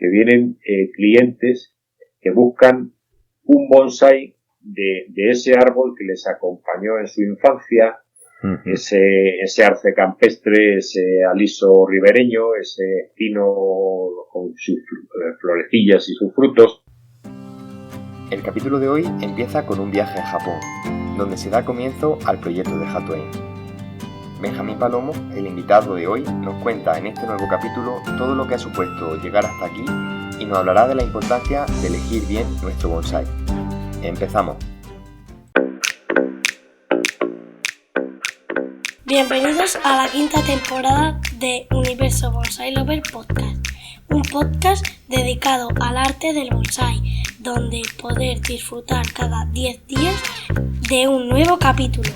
que vienen clientes que buscan un bonsái de ese árbol que les acompañó en su infancia, ese arce campestre, ese aliso ribereño, ese pino con sus florecillas y sus frutos. El capítulo de hoy empieza con un viaje a Japón, donde se da comienzo al proyecto de Hatoen. Benjamín Palomo, el invitado de hoy, nos cuenta en este nuevo capítulo todo lo que ha supuesto llegar hasta aquí y nos hablará de la importancia de elegir bien nuestro bonsái. ¡Empezamos! Bienvenidos a la quinta temporada de Universo Bonsai Lover Podcast, un podcast dedicado al arte del bonsai, donde poder disfrutar cada 10 días de un nuevo capítulo.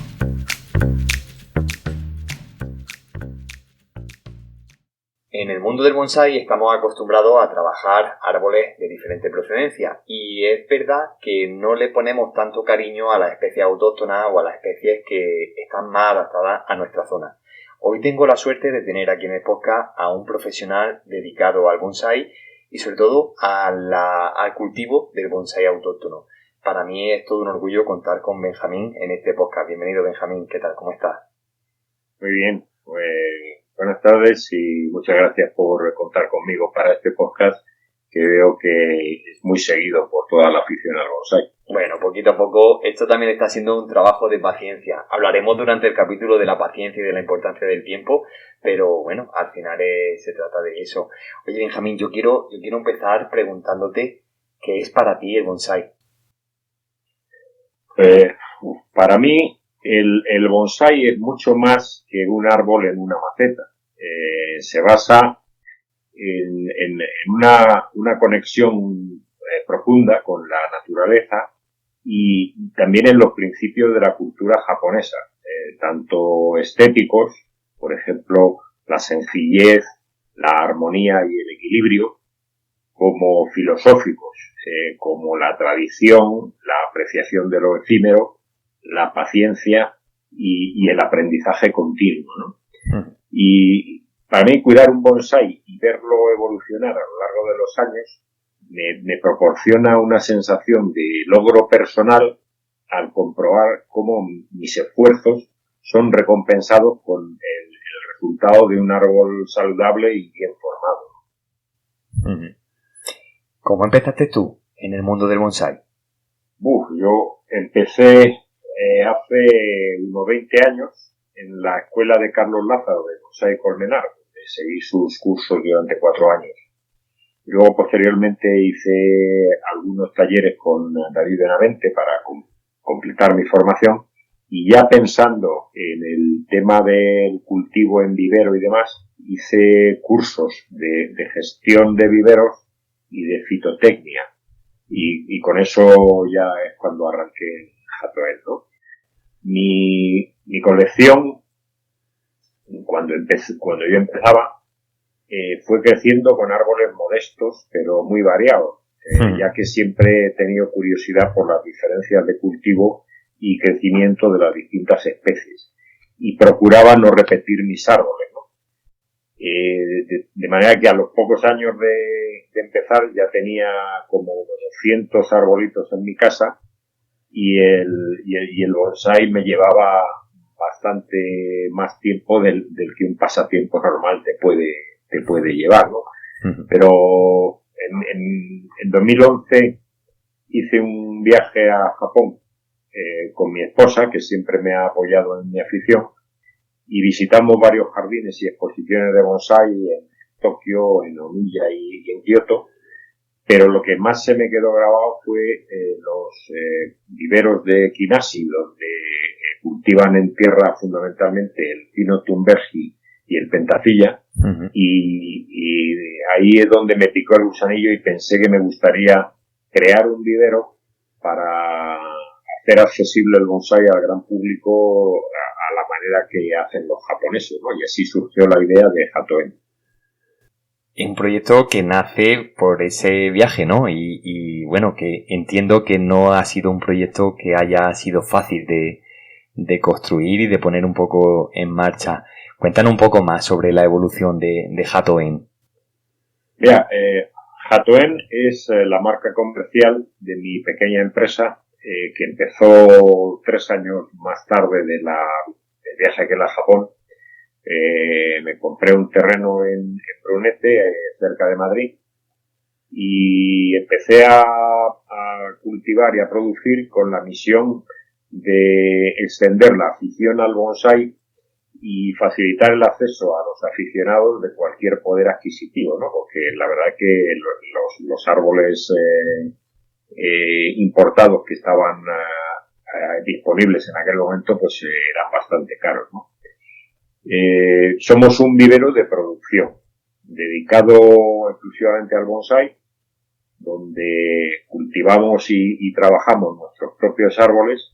En el mundo del bonsái estamos acostumbrados a trabajar árboles de diferente procedencia y es verdad que no le ponemos tanto cariño a las especies autóctonas o a las especies que están más adaptadas a nuestra zona. Hoy tengo la suerte de tener aquí en el podcast a un profesional dedicado al bonsái y sobre todo al cultivo del bonsái autóctono. Para mí es todo un orgullo contar con Benjamín en este podcast. Bienvenido, Benjamín, ¿qué tal? ¿Cómo estás? Muy bien, pues buenas tardes y muchas gracias por contar conmigo para este podcast que veo que es muy seguido por toda la afición al bonsái. Bueno, poquito a poco, esto también está siendo un trabajo de paciencia. Hablaremos durante el capítulo de la paciencia y de la importancia del tiempo, pero bueno, al final se trata de eso. Oye, Benjamín, yo quiero empezar preguntándote ¿qué es para ti el bonsái? Para mí el bonsái es mucho más que un árbol en una maceta. Se basa en una conexión profunda con la naturaleza y también en los principios de la cultura japonesa, tanto estéticos, por ejemplo, la sencillez, la armonía y el equilibrio, como filosóficos, como la tradición, la apreciación de lo efímero, la paciencia y el aprendizaje continuo, ¿no? Y para mí cuidar un bonsái y verlo evolucionar a lo largo de los años me proporciona una sensación de logro personal al comprobar cómo mis esfuerzos son recompensados con el resultado de un árbol saludable y bien formado. ¿Cómo empezaste tú en el mundo del bonsái? Yo empecé hace unos 20 años en la escuela de Carlos Lázaro de Bonsái Colmenar, donde seguí sus cursos durante 4 años. Luego, posteriormente, hice algunos talleres con David Benavente para completar mi formación y ya pensando en el tema del cultivo en vivero y demás, hice cursos de gestión de viveros y de fitotecnia y con eso ya es cuando arranqué en Hatoen, ¿no? Mi colección, cuando yo empezaba, fue creciendo con árboles modestos, pero muy variados, ya que siempre he tenido curiosidad por las diferencias de cultivo y crecimiento de las distintas especies, y procuraba no repetir mis árboles, ¿no? De manera que a los pocos años de empezar ya tenía como 200 arbolitos en mi casa, y el bonsái me llevaba bastante más tiempo del que un pasatiempo normal te puede llevar, ¿no? Pero en 2011 hice un viaje a Japón con mi esposa, que siempre me ha apoyado en mi afición, y visitamos varios jardines y exposiciones de bonsái en Tokio, en Oniya y en Kioto. Pero lo que más se me quedó grabado fue los viveros de Kinashi, donde cultivan en tierra fundamentalmente el pino tumbergi y el pentacilla, y ahí es donde me picó el gusanillo y pensé que me gustaría crear un vivero para hacer accesible el bonsái al gran público a la manera que hacen los japoneses, ¿no? Y así surgió la idea de Hatoen. Es un proyecto que nace por ese viaje, ¿no? Y bueno, que entiendo que no ha sido un proyecto que haya sido fácil de construir y de poner un poco en marcha. Cuéntanos un poco más sobre la evolución de Hatoen. Mira, Hatoen es la marca comercial de mi pequeña empresa que empezó 3 años más tarde del viaje aquel a Japón. Me compré un terreno en Brunete, cerca de Madrid, y empecé a cultivar y a producir con la misión de extender la afición al bonsái y facilitar el acceso a los aficionados de cualquier poder adquisitivo, ¿no? Porque la verdad es que los árboles importados que estaban disponibles en aquel momento pues eran bastante caros, ¿no? Somos un vivero de producción dedicado exclusivamente al bonsái, donde cultivamos y trabajamos nuestros propios árboles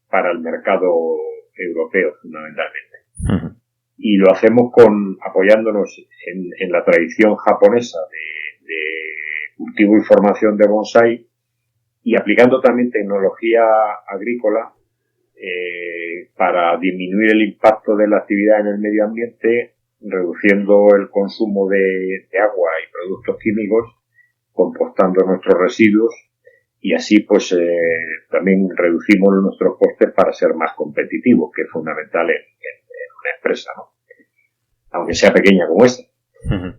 para el mercado europeo fundamentalmente. Uh-huh. Y lo hacemos apoyándonos en la tradición japonesa de cultivo y formación de bonsái y aplicando también tecnología agrícola para disminuir el impacto de la actividad en el medio ambiente, reduciendo el consumo de agua y productos químicos, compostando nuestros residuos y así pues también reducimos nuestros costes para ser más competitivos, que es fundamental en una empresa, ¿no? Aunque sea pequeña como esta. Uh-huh.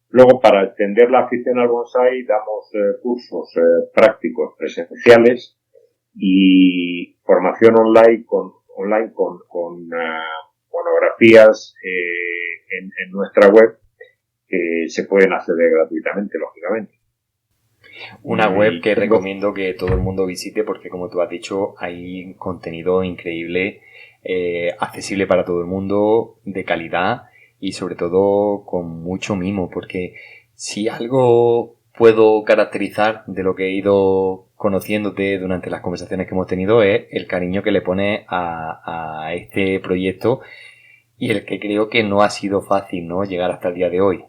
Luego, para extender la afición al bonsái, damos cursos prácticos presenciales y formación online con monografías en nuestra web que se pueden acceder gratuitamente, lógicamente. Una web que recomiendo que todo el mundo visite porque, como tú has dicho, hay contenido increíble, accesible para todo el mundo, de calidad y sobre todo con mucho mimo, porque si algo puedo caracterizar de lo que he ido conociéndote durante las conversaciones que hemos tenido es el cariño que le pones a este proyecto y el que creo que no ha sido fácil, ¿no?, llegar hasta el día de hoy.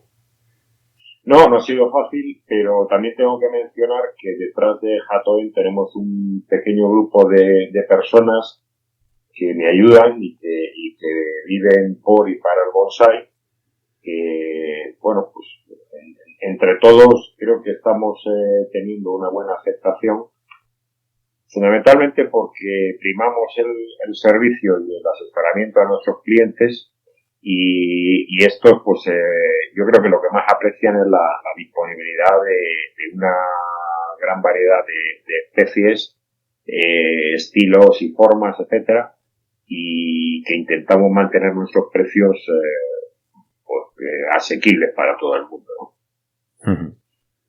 No ha sido fácil, pero también tengo que mencionar que detrás de Hatoen tenemos un pequeño grupo de personas que me ayudan y que viven por y para el bonsái, que, bueno, pues entre todos creo que estamos teniendo una buena aceptación, fundamentalmente porque primamos el servicio y el asesoramiento a nuestros clientes. Y esto, pues, yo creo que lo que más aprecian es la disponibilidad de una gran variedad de especies, estilos y formas, etcétera, y que intentamos mantener nuestros precios, asequibles para todo el mundo, ¿no? Uh-huh.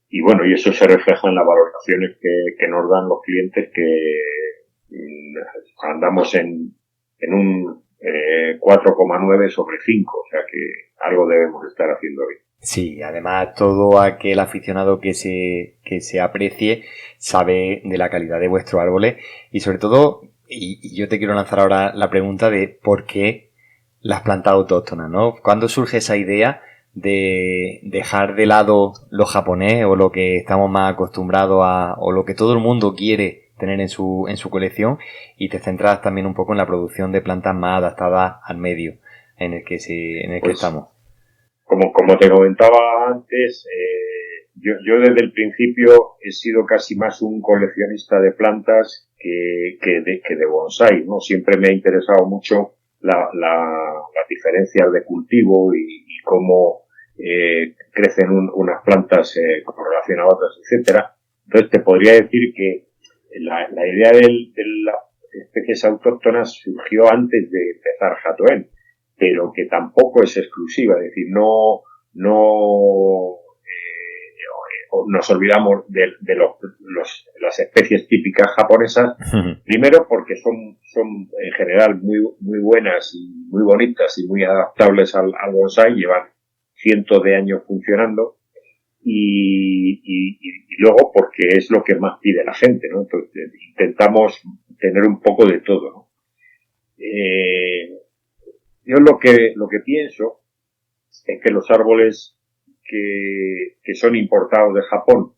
Y bueno, y eso se refleja en las valoraciones que nos dan los clientes, que andamos en un 4,9 sobre 5, o sea que algo debemos estar haciendo bien. Sí, además todo aquel aficionado que se aprecie sabe de la calidad de vuestros árboles y sobre todo, y yo te quiero lanzar ahora la pregunta de por qué las plantas autóctonas, ¿no? ¿Cuándo surge esa idea de dejar de lado lo japonés o lo que estamos más acostumbrados a, o lo que todo el mundo quiere tener en su colección, y te centras también un poco en la producción de plantas más adaptadas al medio en el que estamos? Como te comentaba antes, yo desde el principio he sido casi más un coleccionista de plantas que de bonsái, ¿no? Siempre me ha interesado mucho las diferencias de cultivo y cómo crecen unas plantas con relación a otras, etcétera. Entonces te podría decir que la idea de las especies autóctonas surgió antes de empezar Hatoen, pero que tampoco es exclusiva, es decir, no nos olvidamos de las especies típicas japonesas, primero porque son en general muy buenas y muy bonitas y muy adaptables al bonsái, llevan cientos de años funcionando, y luego porque es lo que más pide la gente, ¿no? Entonces intentamos tener un poco de todo, ¿no? Yo lo que pienso es que los árboles que son importados de Japón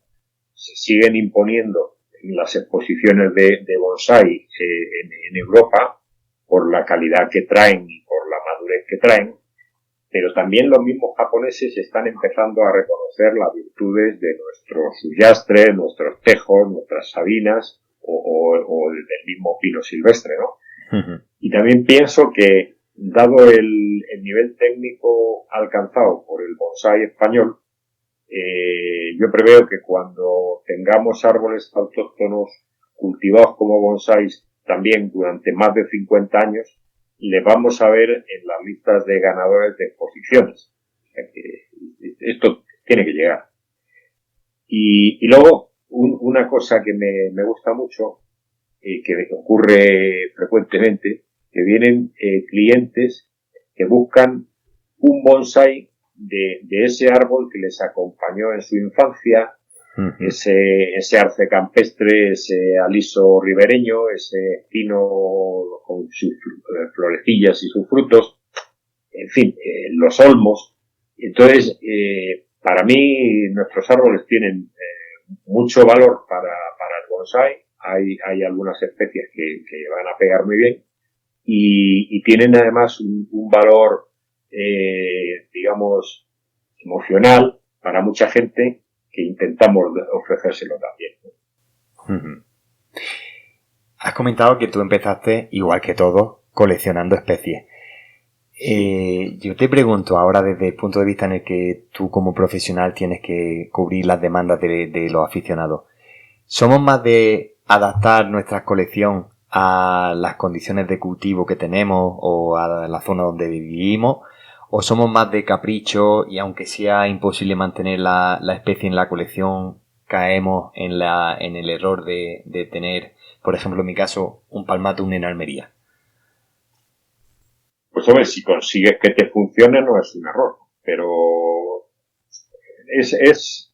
se siguen imponiendo en las exposiciones de bonsái en Europa por la calidad que traen y por la madurez que traen, pero también los mismos japoneses están empezando a reconocer las virtudes de nuestros suyastres, nuestros tejos, nuestras sabinas o del mismo pino silvestre, ¿no? Uh-huh. Y también pienso que, dado el nivel técnico alcanzado por el bonsái español, yo preveo que cuando tengamos árboles autóctonos cultivados como bonsáis también durante más de 50 años, le vamos a ver en las listas de ganadores de exposiciones. O sea que esto tiene que llegar. Y luego, una cosa que me gusta mucho, que ocurre frecuentemente, que vienen clientes que buscan un bonsái de ese árbol que les acompañó en su infancia, uh-huh. ese arce campestre, ese aliso ribereño, ese pino con sus florecillas y sus frutos, en fin, los olmos. Entonces, para mí, nuestros árboles tienen mucho valor para el bonsái. Hay algunas especies que van a pegar muy bien y tienen además un valor, digamos, emocional para mucha gente que intentamos ofrecérselo también. Uh-huh. Has comentado que tú empezaste, igual que todos, coleccionando especies. Yo te pregunto ahora desde el punto de vista en el que tú como profesional tienes que cubrir las demandas de los aficionados. ¿Somos más de adaptar nuestra colección a las condiciones de cultivo que tenemos o a la zona donde vivimos? ¿O somos más de capricho y aunque sea imposible mantener la especie en la colección, caemos en el error de tener, por ejemplo en mi caso, un palmatum en Almería? Pues hombre, si consigues que te funcione no es un error, pero es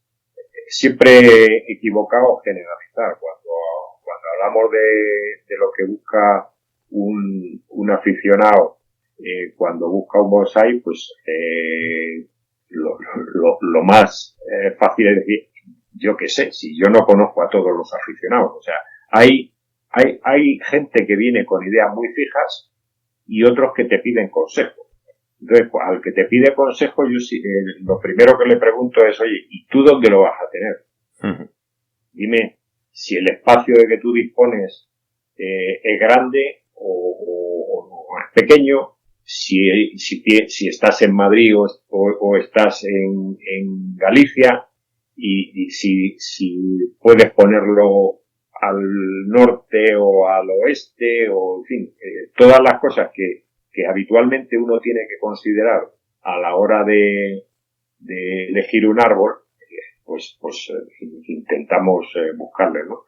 siempre equivocado generalizar. Cuando hablamos de lo que busca un aficionado, cuando busca un bonsái, pues lo más fácil es decir, yo qué sé, si yo no conozco a todos los aficionados. O sea, hay gente que viene con ideas muy fijas y otros que te piden consejo. Entonces, pues, al que te pide consejo, yo lo primero que le pregunto es, oye, ¿y tú dónde lo vas a tener? Uh-huh. Dime si el espacio de que tú dispones es grande o es pequeño, si estás en Madrid o estás en Galicia y si puedes ponerlo al norte o al oeste o, en fin, todas las cosas que habitualmente uno tiene que considerar a la hora de elegir un árbol, pues intentamos buscarle, ¿no?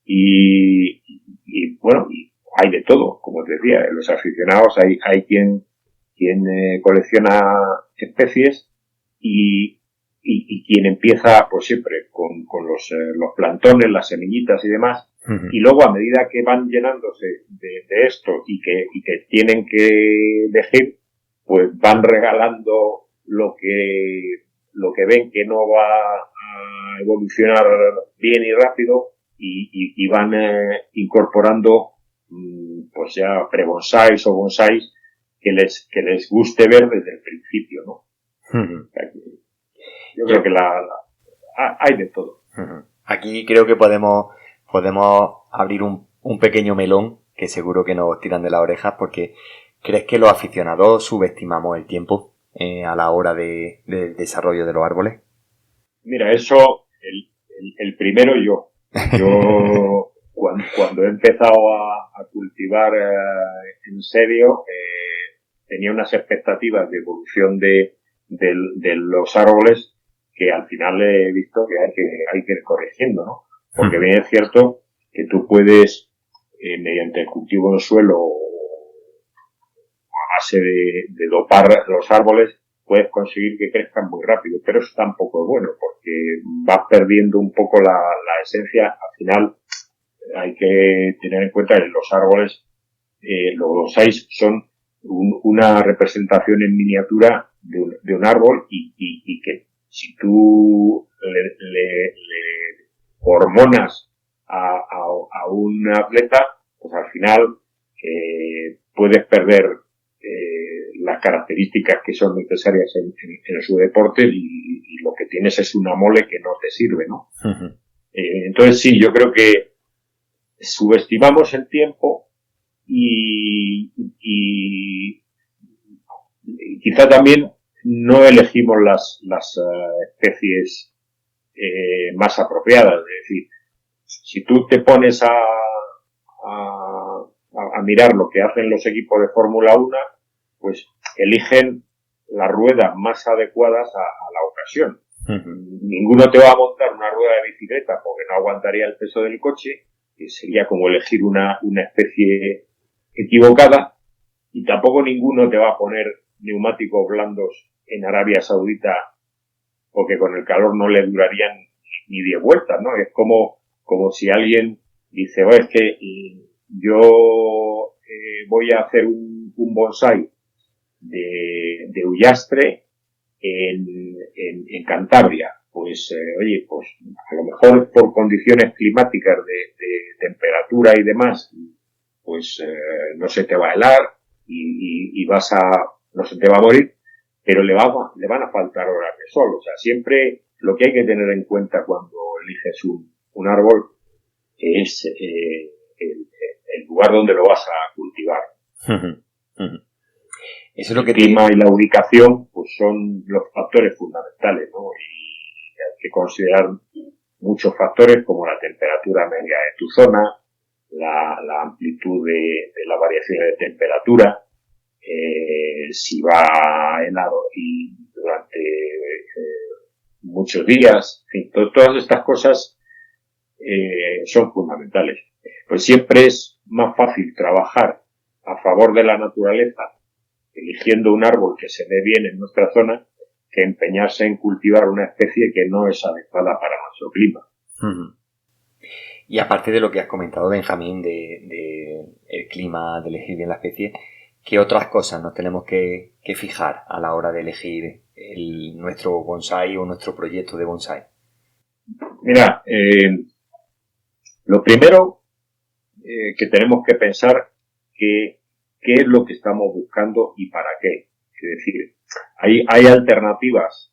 Y bueno, hay de todo, como te decía, los aficionados hay quien colecciona especies y quien empieza, pues siempre con los plantones, las semillitas y demás, uh-huh. Y luego a medida que van llenándose de esto y que tienen que elegir, pues van regalando lo que ven que no va a evolucionar bien y rápido y van incorporando pues ya pre-bonsáis o bonsáis que les guste ver desde el principio, ¿no? Uh-huh. O sea, yo creo que hay de todo. Uh-huh. Aquí creo que podemos abrir un pequeño melón que seguro que nos tiran de las orejas, porque ¿crees que los aficionados subestimamos el tiempo a la hora del desarrollo de los árboles? Mira, eso, el primero yo cuando he empezado a cultivar en serio, tenía unas expectativas de evolución de los árboles que al final he visto que hay que ir corrigiendo, ¿no? Porque bien es cierto que tú puedes, mediante el cultivo en suelo o a base de dopar los árboles, puedes conseguir que crezcan muy rápido, pero eso tampoco es bueno, porque vas perdiendo un poco la esencia. Al final hay que tener en cuenta que los árboles, los bonsáis son una representación en miniatura de un árbol y que si tú le hormonas a un atleta, pues al final puedes perder las características que son necesarias en su deporte y lo que tienes es una mole que no te sirve, ¿no? Uh-huh. Entonces sí, yo creo que subestimamos el tiempo y quizá también no elegimos las especies más apropiadas. Es decir, si tú te pones a mirar lo que hacen los equipos de Fórmula 1, pues eligen las ruedas más adecuadas a la ocasión. Uh-huh. Ninguno te va a montar una rueda de bicicleta porque no aguantaría el peso del coche, que sería como elegir una especie equivocada, y tampoco ninguno te va a poner neumáticos blandos en Arabia Saudita porque con el calor no le durarían ni 10 vueltas, ¿no? Es como si alguien dice, oh, es que yo voy a hacer un bonsai de Ullastre en Cantabria. Pues, oye, pues a lo mejor por condiciones climáticas de temperatura y demás, pues no se te va a helar y no se te va a morir, pero le van a faltar horas de sol. O sea, siempre lo que hay que tener en cuenta cuando eliges un árbol es el lugar donde lo vas a cultivar. Uh-huh. Uh-huh. Eso es lo que el clima y la ubicación pues son los factores fundamentales, ¿no? Y hay que considerar muchos factores como la temperatura media de tu zona, la amplitud de la variación de temperatura, si va helado y durante muchos días, en fin, todas estas cosas son fundamentales. Pues siempre es más fácil trabajar a favor de la naturaleza eligiendo un árbol que se ve bien en nuestra zona que empeñarse en cultivar una especie que no es adecuada para nuestro clima. Uh-huh. Y aparte de lo que has comentado, Benjamín, de el clima, de elegir bien la especie, ¿qué otras cosas nos tenemos que fijar a la hora de elegir nuestro bonsai o nuestro proyecto de bonsai? Mira, lo primero que tenemos que pensar qué es lo que estamos buscando y para qué. Es decir, hay alternativas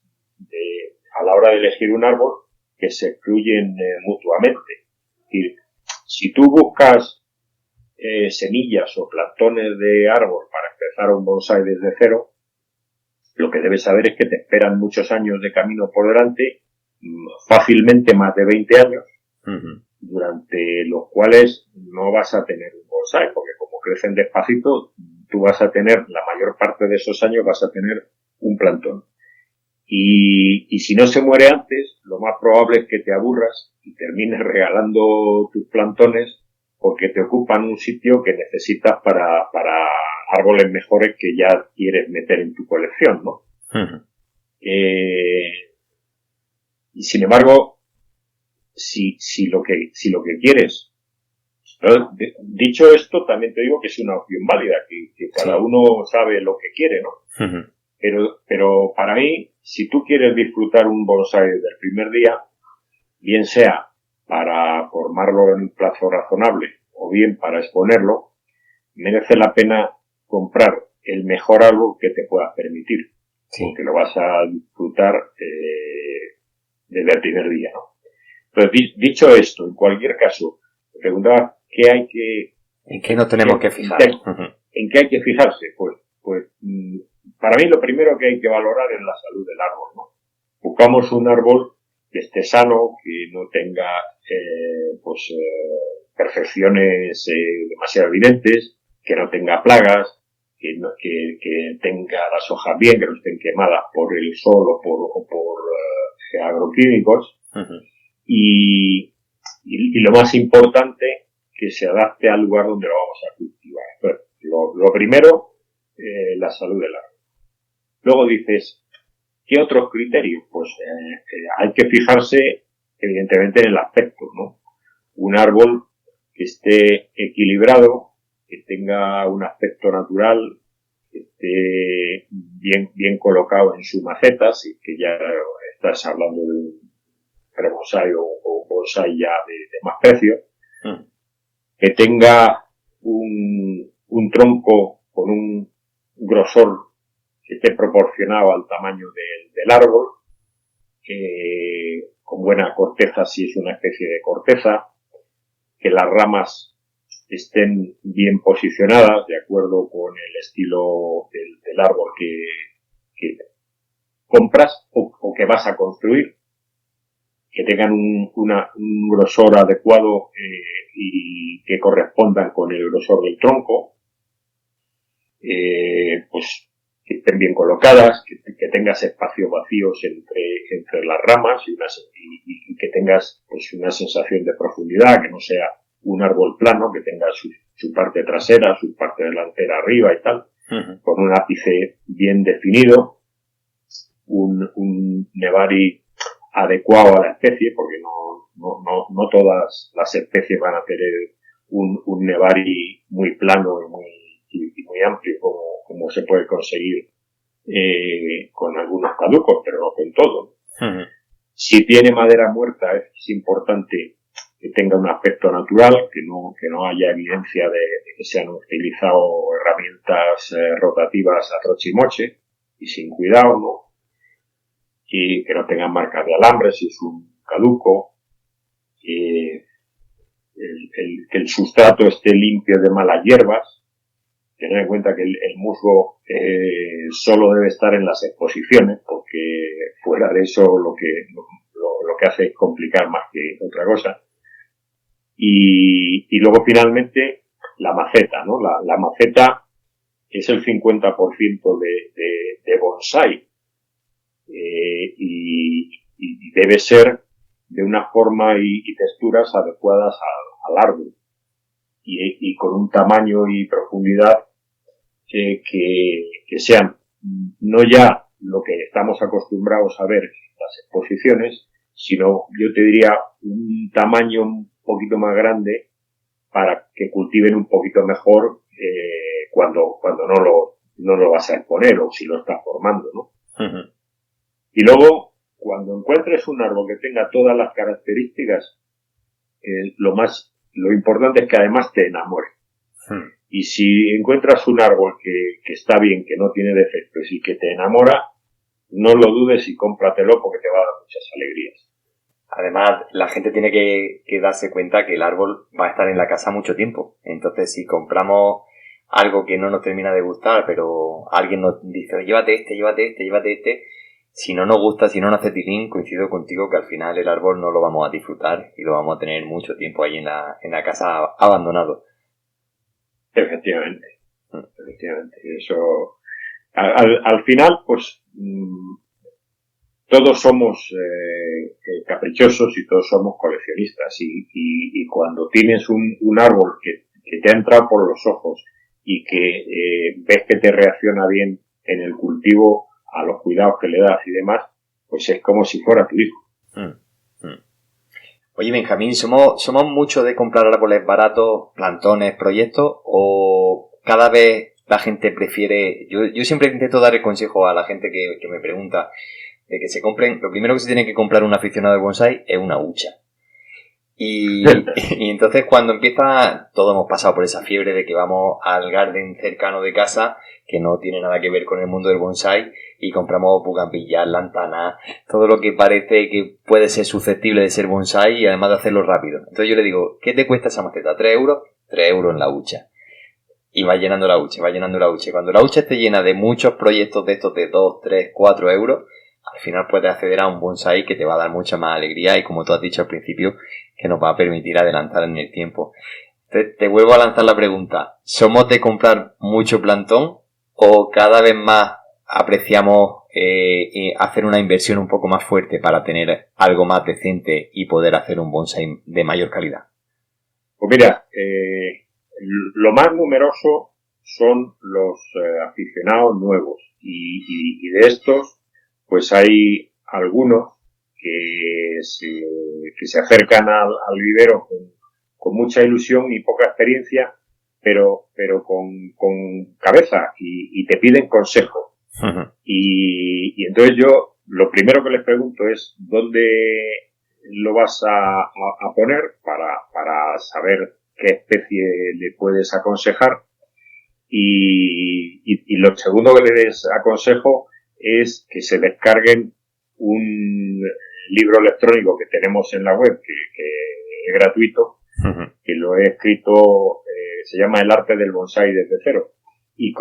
a la hora de elegir un árbol que se excluyen mutuamente. Es decir, si tú buscas semillas o plantones de árbol para empezar un bonsai desde cero, lo que debes saber es que te esperan muchos años de camino por delante, fácilmente más de 20 años, uh-huh, durante los cuales no vas a tener un bonsai, porque como crecen despacito, tú vas a tener, la mayor parte de esos años vas a tener un plantón. Y si no se muere antes, lo más probable es que te aburras y termines regalando tus plantones porque te ocupan un sitio que necesitas para árboles mejores que ya quieres meter en tu colección, ¿no? Uh-huh. Y sin embargo, si lo que quieres, ¿no? Dicho esto, también te digo que es una opción válida, que cada uno sabe lo que quiere, ¿no? Uh-huh. Pero para mí, si tú quieres disfrutar un bonsai desde el primer día, bien sea para formarlo en un plazo razonable o bien para exponerlo, merece la pena comprar el mejor árbol que te puedas permitir, sí, porque lo vas a disfrutar desde el primer día, ¿no? Entonces, dicho esto, en cualquier caso, te preguntaba ¿en qué nos tenemos que fijar? ¿En qué hay que fijarse? Pues para mí lo primero que hay que valorar es la salud del árbol, ¿no? Buscamos un árbol que esté sano, que no tenga perfecciones demasiado evidentes, que no tenga plagas, que tenga las hojas bien, que no estén quemadas por el sol o por agroquímicos. Uh-huh. Y lo más importante, que se adapte al lugar donde lo vamos a cultivar. Entonces, lo primero, la salud del árbol. Luego dices, ¿qué otros criterios? Pues hay que fijarse, evidentemente, en el aspecto, ¿no? Un árbol que esté equilibrado, que tenga un aspecto natural, que esté bien colocado en su maceta, si que ya estás hablando de un pre-bonsai o un bonsai ya de más precio, que tenga un tronco con un grosor que esté proporcionado al tamaño del árbol, con buena corteza si es una especie de corteza, que las ramas estén bien posicionadas de acuerdo con el estilo del árbol que compras o que vas a construir, que tengan un grosor adecuado y que correspondan con el grosor del tronco, pues que estén bien colocadas, que tengas espacios vacíos entre las ramas y que tengas pues una sensación de profundidad, que no sea un árbol plano, que tenga su parte trasera, su parte delantera arriba y tal, con un ápice bien definido, un nevari adecuado a la especie, porque no todas las especies van a tener un nevari muy plano y muy amplio como se puede conseguir con algunos caducos, pero no con todo. Si tiene madera muerta es importante que tenga un aspecto natural, que no haya evidencia de que se han utilizado herramientas rotativas a troche y moche y sin cuidado, ¿no? Y que no tengan marcas de alambre si es un caduco, que el sustrato esté limpio de malas hierbas. Tener en cuenta que el musgo solo debe estar en las exposiciones, porque fuera de eso lo que hace es complicar más que otra cosa. Y luego finalmente la maceta, ¿no? La maceta es el 50% de bonsái. Y debe ser de una forma y texturas adecuadas al árbol y con un tamaño y profundidad que sean no ya lo que estamos acostumbrados a ver en las exposiciones, sino yo te diría un tamaño un poquito más grande para que cultiven un poquito mejor cuando no lo vas a exponer o si lo estás formando, ¿no? Y luego, cuando encuentres un árbol que tenga todas las características, lo importante es que además te enamore. Y si encuentras un árbol que está bien, que no tiene defectos y que te enamora, no lo dudes y cómpratelo porque te va a dar muchas alegrías. Además, la gente tiene que darse cuenta que el árbol va a estar en la casa mucho tiempo. Entonces, si compramos algo que no nos termina de gustar, pero alguien nos dice, llévate este, si no nos gusta, si no nos hace tilín, coincido contigo que al final el árbol no lo vamos a disfrutar y lo vamos a tener mucho tiempo ahí en la casa abandonado. Efectivamente. Eso, al final, pues, todos somos caprichosos y todos somos coleccionistas y cuando tienes un árbol que te ha entrado por los ojos y que ves que te reacciona bien en el cultivo, a los cuidados que le das y demás, pues es como si fuera tu hijo. Oye, Benjamín, ¿somos mucho de comprar árboles baratos, plantones, proyectos, o cada vez la gente prefiere? Yo siempre intento dar el consejo a la gente que me pregunta de que se compren. Lo primero que se tiene que comprar un aficionado de bonsái es una hucha. Y entonces cuando empieza, todos hemos pasado por esa fiebre de que vamos al garden cercano de casa, que no tiene nada que ver con el mundo del bonsái, y compramos bugambillas, lantanas, todo lo que parece que puede ser susceptible de ser bonsái y además de hacerlo rápido. Entonces yo le digo, ¿qué te cuesta esa maceta? ¿3 euros? 3 euros en la hucha. Y va llenando la hucha. Cuando la hucha esté llena de muchos proyectos de estos de 2, 3, 4 euros, al final puedes acceder a un bonsái que te va a dar mucha más alegría y, como tú has dicho al principio, que nos va a permitir adelantar en el tiempo. Te vuelvo a lanzar la pregunta. ¿Somos de comprar mucho plantón o cada vez más apreciamos hacer una inversión un poco más fuerte para tener algo más decente y poder hacer un bonsái de mayor calidad? Pues mira, lo más numeroso son los aficionados nuevos y de estos pues hay algunos que se acercan al vivero con mucha ilusión y poca experiencia, pero con cabeza y te piden consejo. Y entonces yo lo primero que les pregunto es ¿dónde lo vas a poner para saber qué especie le puedes aconsejar? Y lo segundo que les aconsejo es que se descarguen un libro electrónico que tenemos en la web, que es gratuito, que lo he escrito, se llama El arte del bonsái desde cero. Y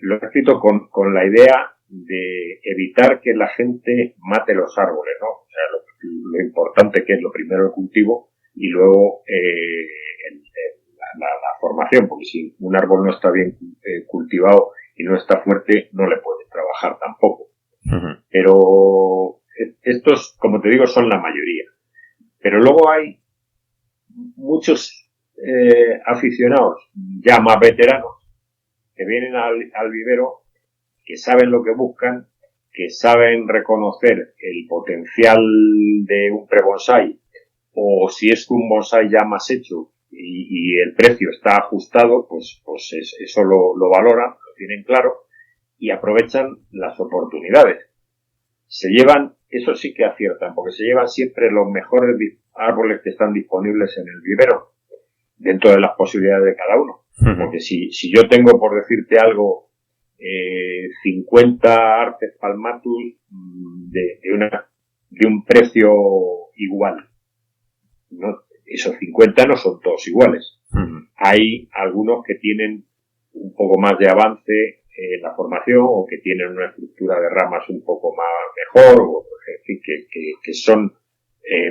lo he escrito con la idea de evitar que la gente mate los árboles, ¿no? O sea, lo importante que es lo primero el cultivo y luego la formación, porque si un árbol no está bien cultivado y no está fuerte, no le puedes trabajar tampoco. Pero estos, como te digo, son la mayoría. Pero luego hay muchos aficionados ya más veteranos que vienen al vivero, que saben lo que buscan, que saben reconocer el potencial de un pre-bonsái, o si es un bonsái ya más hecho y el precio está ajustado, pues eso lo valoran, lo tienen claro y aprovechan las oportunidades. Se llevan, eso sí que aciertan, porque se llevan siempre los mejores árboles que están disponibles en el vivero, dentro de las posibilidades de cada uno. Porque si yo tengo, por decirte algo, 50 Artes palmatus de un precio igual, ¿no? Esos 50 no son todos iguales. Hay algunos que tienen un poco más de avance en la formación, o que tienen una estructura de ramas un poco más mejor, o en fin, que son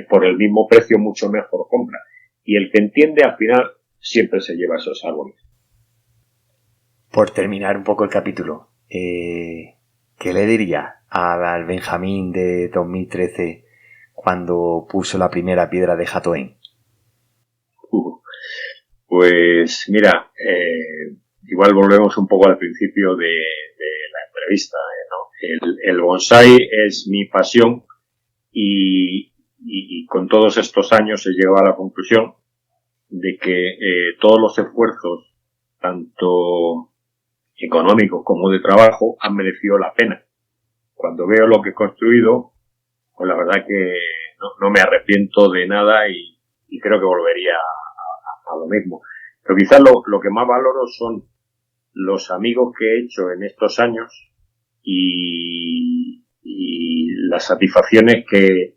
por el mismo precio mucho mejor compra. Y el que entiende al final siempre se lleva esos árboles. Por terminar un poco el capítulo, ¿qué le diría al Benjamín de 2013 cuando puso la primera piedra de Hatoen? Pues mira, igual volvemos un poco al principio de la entrevista, ¿no? El bonsái es mi pasión y con todos estos años he llegado a la conclusión de que todos los esfuerzos, tanto económicos como de trabajo, han merecido la pena. Cuando veo lo que he construido, pues la verdad que no me arrepiento de nada y creo que volvería a lo mismo. Pero quizás lo que más valoro son los amigos que he hecho en estos años y las satisfacciones que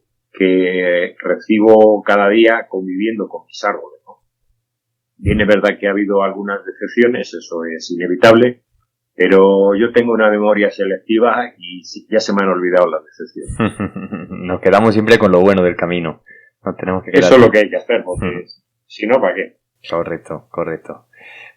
recibo cada día conviviendo con mis árboles, ¿no? Bien, es verdad que ha habido algunas decepciones, eso es inevitable, pero yo tengo una memoria selectiva y ya se me han olvidado las decepciones. Nos quedamos siempre con lo bueno del camino. No tenemos que eso es lo que hay que hacer, porque si no, ¿para qué? Correcto.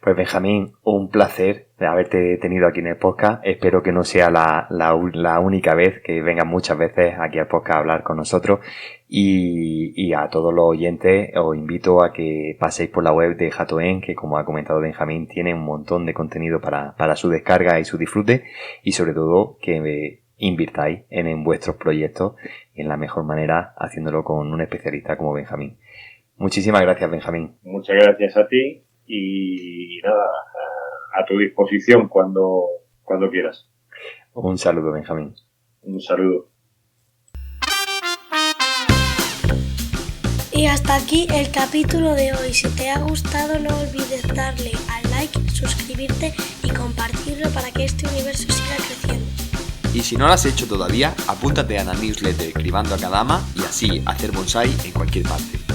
Pues Benjamín, un placer de haberte tenido aquí en el podcast. Espero que no sea la única vez, que vengas muchas veces aquí al podcast a hablar con nosotros. Y a todos los oyentes os invito a que paséis por la web de Hatoen, que como ha comentado Benjamín, tiene un montón de contenido para su descarga y su disfrute. Y sobre todo que invirtáis en vuestros proyectos en la mejor manera, haciéndolo con un especialista como Benjamín. Muchísimas gracias, Benjamín. Muchas gracias a ti y nada, a tu disposición cuando quieras. Un saludo, Benjamín. Un saludo. Y hasta aquí el capítulo de hoy. Si te ha gustado, no olvides darle al like, suscribirte y compartirlo para que este universo siga creciendo. Y si no lo has hecho todavía, apúntate a la newsletter Cribando a Kadama y así hacer bonsái en cualquier parte.